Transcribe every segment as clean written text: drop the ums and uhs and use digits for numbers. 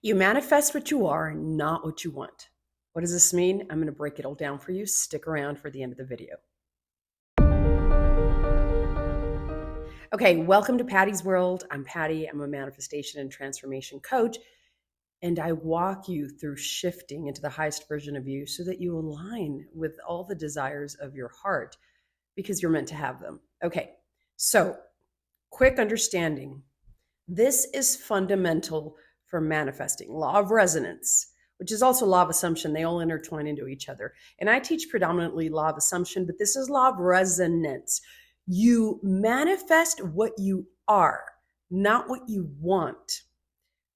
You manifest what you are, not what you want. What does this mean? I'm going to break it all down for you. Stick around for the end of the video. Okay, welcome to Patty's World. I'm Patty. I'm a manifestation and transformation coach, and I walk you through shifting into the highest version of you so that you align with all the desires of your heart because you're meant to have them. Okay, so quick understanding. This is fundamental for manifesting. Law of resonance, which is also law of assumption. They all intertwine into each other. And I teach predominantly law of assumption, but this is law of resonance. You manifest what you are, not what you want.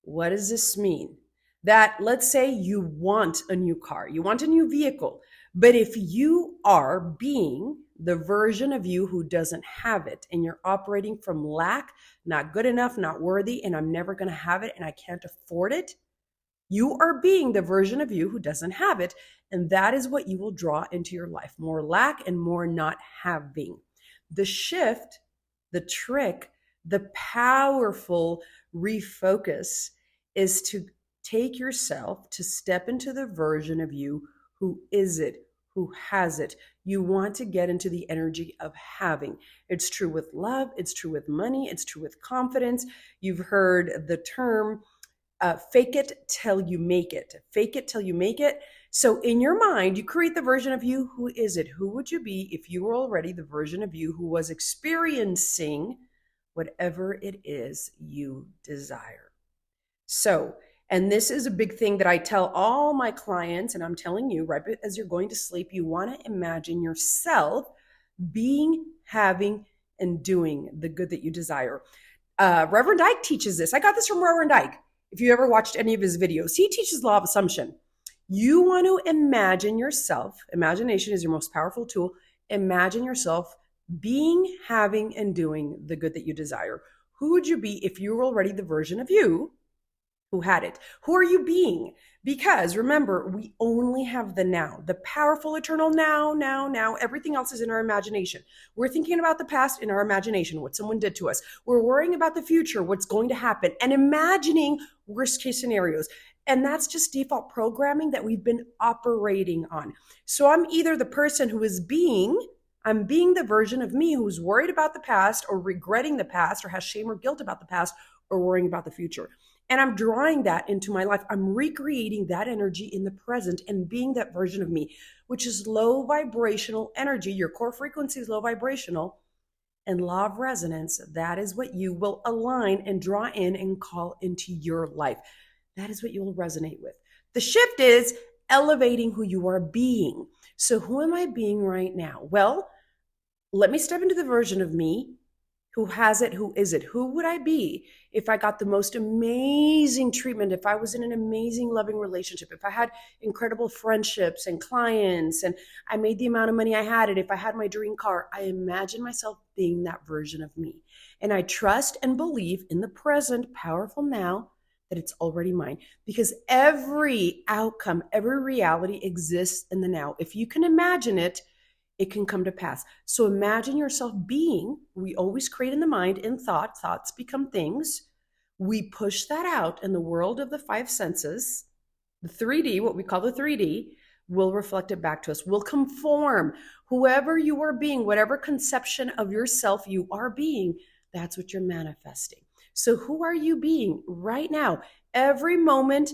What does this mean? That let's say you want a new car, you want a new vehicle, but if you are being the version of you who doesn't have it and you're operating from lack, not good enough, not worthy, and I'm never going to have it and I can't afford it, you are being the version of you who doesn't have it. And that is what you will draw into your life, more lack and more not having. The shift, the trick, the powerful refocus is to take yourself to step into the version of you who is it, who has it. You want to get into the energy of having. It's true with love. It's true with money. It's true with confidence. You've heard the term fake it till you make it. Fake it till you make it. So in your mind, you create the version of you. Who is it? Who would you be if you were already the version of you who was experiencing whatever it is you desire? So, and this is a big thing that I tell all my clients, and I'm telling you right as you're going to sleep, you want to imagine yourself being, having, and doing the good that you desire. Reverend Ike teaches this. I got this from Reverend Ike. If you ever watched any of his videos, he teaches law of assumption. You want to imagine yourself. Imagination is your most powerful tool. Imagine yourself being, having, and doing the good that you desire. Who would you be if you were already the version of you who had it? Who are you being? Because remember, we only have the now, the powerful, eternal now, now, now. Everything else is in our imagination. We're thinking about the past in our imagination, what someone did to us. We're worrying about the future, what's going to happen, and imagining worst case scenarios. And that's just default programming that we've been operating on. So I'm either the person who is being, I'm being the version of me who's worried about the past or regretting the past or has shame or guilt about the past or worrying about the future. And I'm drawing that into my life. I'm recreating that energy in the present and being that version of me, which is low vibrational energy. Your core frequency is low vibrational. And law of resonance, that is what you will align and draw in and call into your life. That is what you will resonate with. The shift is elevating who you are being. So who am I being right now? Well, let me step into the version of me who has it, who is it? Who would I be if I got the most amazing treatment, if I was in an amazing loving relationship, if I had incredible friendships and clients, and I made the amount of money I had, and if I had my dream car? I imagine myself being that version of me. And I trust and believe in the present, powerful now, that it's already mine. Because every outcome, every reality exists in the now. If you can imagine it, it can come to pass. So imagine yourself being, we always create in the mind, in thought, thoughts become things. We push that out in the world of the five senses. The 3D, what we call the 3D, will reflect it back to us, will conform. Whoever you are being, whatever conception of yourself you are being, that's what you're manifesting. So who are you being right now? Every moment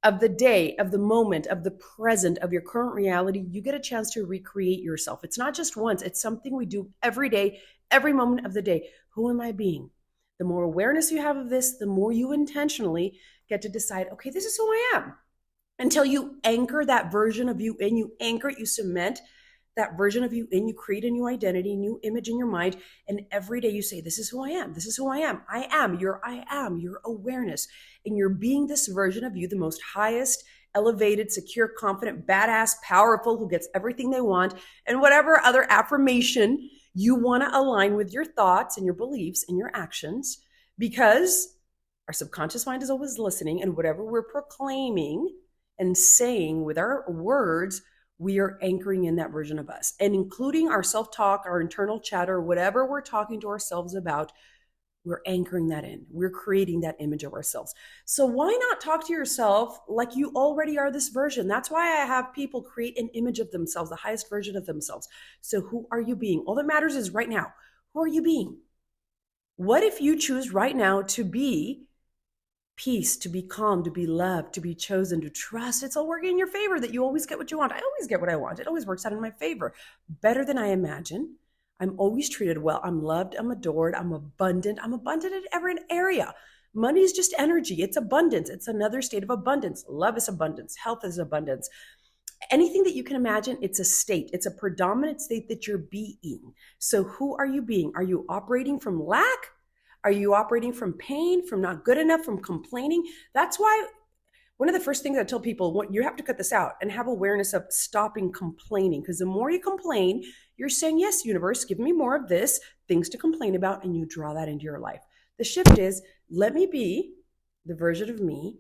of the day, of the moment, of the present, of your current reality, you get a chance to recreate yourself. It's not just once, it's something we do every day, every moment of the day. Who am I being? The more awareness you have of this, the more you intentionally get to decide, okay, this is who I am. Until you anchor that version of you in, you anchor it, you cement that version of you in, you create a new identity, new image in your mind. And every day you say, this is who I am. This is who I am. I am your awareness. And you're being this version of you, the most highest, elevated, secure, confident, badass, powerful, who gets everything they want. And whatever other affirmation you want to align with your thoughts and your beliefs and your actions, because our subconscious mind is always listening. And whatever we're proclaiming and saying with our words, we are anchoring in that version of us, and including our self-talk, our internal chatter, whatever we're talking to ourselves about, we're anchoring that in. We're creating that image of ourselves. So why not talk to yourself like you already are this version? That's why I have people create an image of themselves, the highest version of themselves. So who are you being? All that matters is right now. Who are you being? What if you choose right now to be peace, to be calm, to be loved, to be chosen, to trust? It's all working in your favor, that you always get what you want. I always get what I want. It always works out in my favor, better than I imagine. I'm always treated well. I'm loved. I'm adored. I'm abundant. I'm abundant in every area. Money is just energy. It's abundance. It's another state of abundance. Love is abundance. Health is abundance. Anything that you can imagine, it's a state. It's a predominant state that you're being. So who are you being? Are you operating from lack? Are you operating from pain, from not good enough, from complaining? That's why one of the first things I tell people, you have to cut this out and have awareness of stopping complaining. Because the more you complain, you're saying, yes, universe, give me more of this, things to complain about, and you draw that into your life. The shift is, let me be the version of me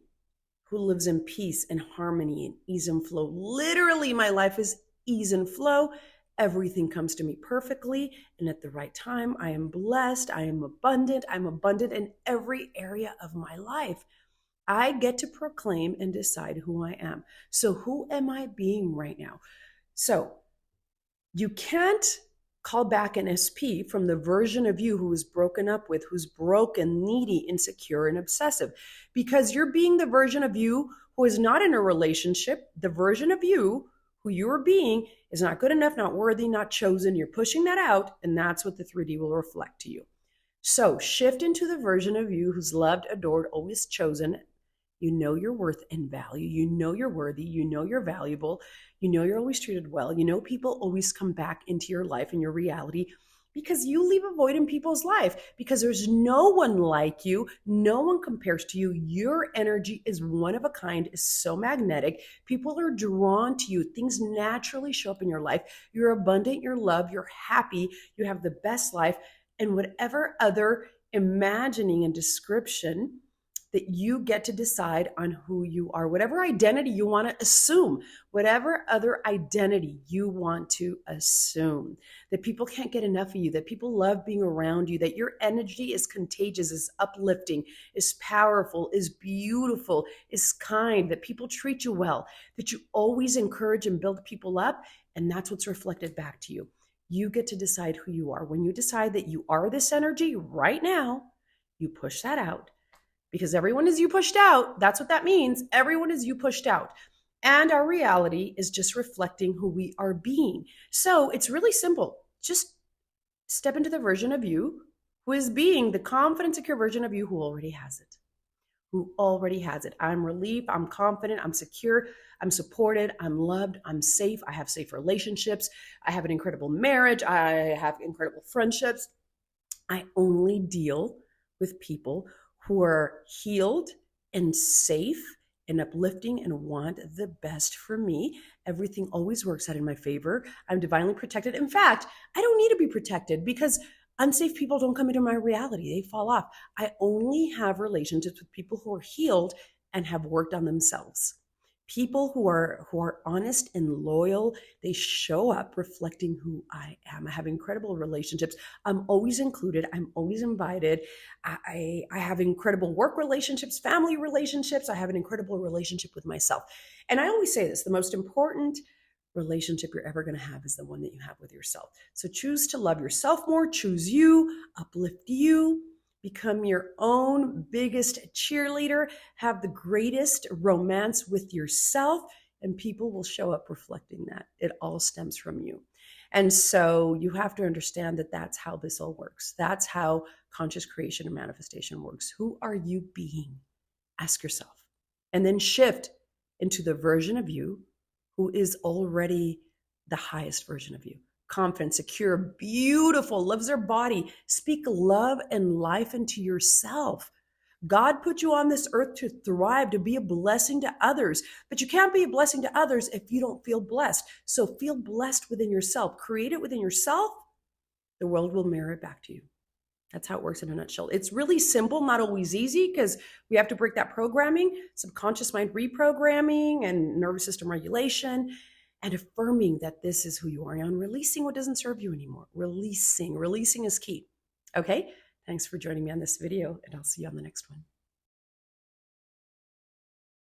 who lives in peace and harmony and ease and flow. Literally, my life is ease and flow. Everything comes to me perfectly and at the right time. I am blessed. I am abundant. I'm abundant in every area of my life. I get to proclaim and decide who I am. So who am I being right now? So you can't call back an SP from the version of you who is broken up with, who's broken, needy, insecure, and obsessive, because you're being the version of you who is not in a relationship. The version of you who you are being is not good enough, not worthy, not chosen. You're pushing that out, and that's what the 3D will reflect to you. So shift into the version of you who's loved, adored, always chosen. You know your worth and value. You know you're worthy. You know you're valuable. You know you're always treated well. You know people always come back into your life and your reality because you leave a void in people's life, because there's no one like you. No one compares to you. Your energy is one of a kind, is so magnetic. People are drawn to you. Things naturally show up in your life. You're abundant. You're loved. You're happy. You have the best life. And whatever other imagining and description that you get to decide on who you are, whatever identity you want to assume, whatever other identity you want to assume, that people can't get enough of you, that people love being around you, that your energy is contagious, is uplifting, is powerful, is beautiful, is kind, that people treat you well, that you always encourage and build people up, and that's what's reflected back to you. You get to decide who you are. When you decide that you are this energy right now, you push that out. Because everyone is you pushed out. That's what that means. Everyone is you pushed out. And our reality is just reflecting who we are being. So it's really simple. Just step into the version of you who is being the confident, secure version of you who already has it. Who already has it. I'm relieved. I'm confident. I'm secure. I'm supported. I'm loved. I'm safe. I have safe relationships. I have an incredible marriage. I have incredible friendships. I only deal with people who are healed and safe and uplifting and want the best for me. Everything always works out in my favor. I'm divinely protected. In fact, I don't need to be protected because unsafe people don't come into my reality. They fall off. I only have relationships with people who are healed and have worked on themselves. People who are honest and loyal, they show up reflecting who I am. I have incredible relationships. I'm always included. I'm always invited. I have incredible work relationships, family relationships. I have an incredible relationship with myself. And I always say this, the most important relationship you're ever going to have is the one that you have with yourself. So choose to love yourself more, choose you, uplift you, become your own biggest cheerleader, have the greatest romance with yourself, and people will show up reflecting that. It all stems from you. And so you have to understand that that's how this all works. That's how conscious creation and manifestation works. Who are you being? Ask yourself. And then shift into the version of you who is already the highest version of you. Confident, secure, beautiful, loves their body. Speak love and life into yourself. God put you on this earth to thrive, to be a blessing to others. But you can't be a blessing to others if you don't feel blessed. So feel blessed within yourself. Create it within yourself. The world will mirror it back to you. That's how it works in a nutshell. It's really simple, not always easy, because we have to break that programming, subconscious mind reprogramming and nervous system regulation, and affirming that this is who you are now and releasing what doesn't serve you anymore. Releasing is key. Okay? Thanks for joining me on this video, and I'll see you on the next one.